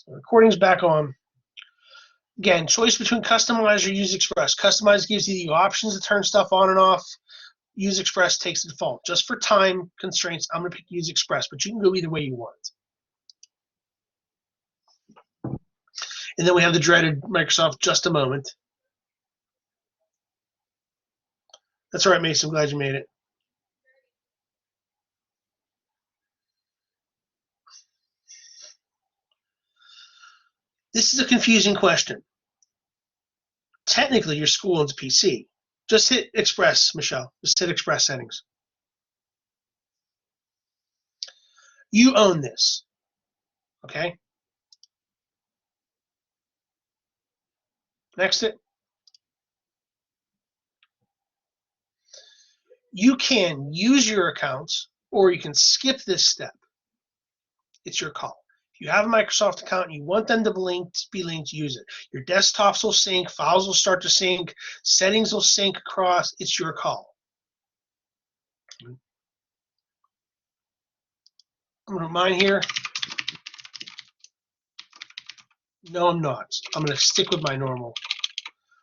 Recording's back on. Again, choice between Customize or Use Express. Customize gives you the options to turn stuff on and off. Use Express takes the default. Just for time constraints, I'm going to pick Use Express, but you can go either way you want. And then we have the dreaded Microsoft Just a Moment. That's all right, Mason. I'm glad you made it. This is a confusing question. Technically, your school owns a PC. Just hit Express, Michelle. Just hit Express settings. You own this, okay? Next it. You can use your accounts, or you can skip this step. It's your call. If you have a Microsoft account and you want them to be linked, use it. Your desktops will sync, files will start to sync, settings will sync across. It's your call. I'm going to mine here. No, I'm not. I'm going to stick with my normal.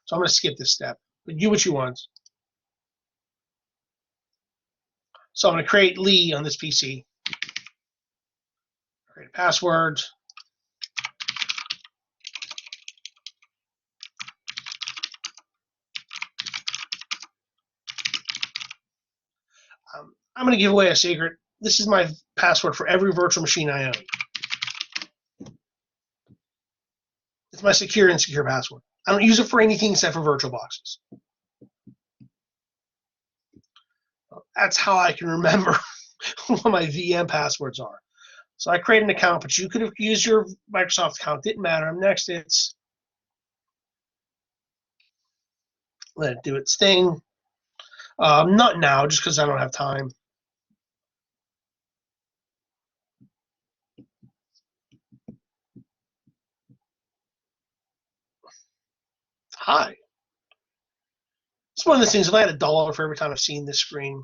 So I'm going to skip this step. But do what you want. So I'm going to create Lee on this PC. Create a password. I'm going to give away a secret. This is my password for every virtual machine I own. It's my secure and insecure password. I don't use it for anything except for VirtualBoxes. That's how I can remember what my VM passwords are. So I create an account, but you could have used your Microsoft account. Didn't matter. I'm next. It's let it do its thing. Not now, just because I don't have time. Hi. It's one of the things. If I had $1 for every time I've seen this screen,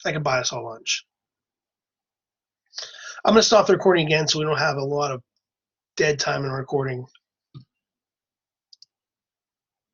I could buy us all lunch. I'm going to stop the recording again so we don't have a lot of dead time in recording.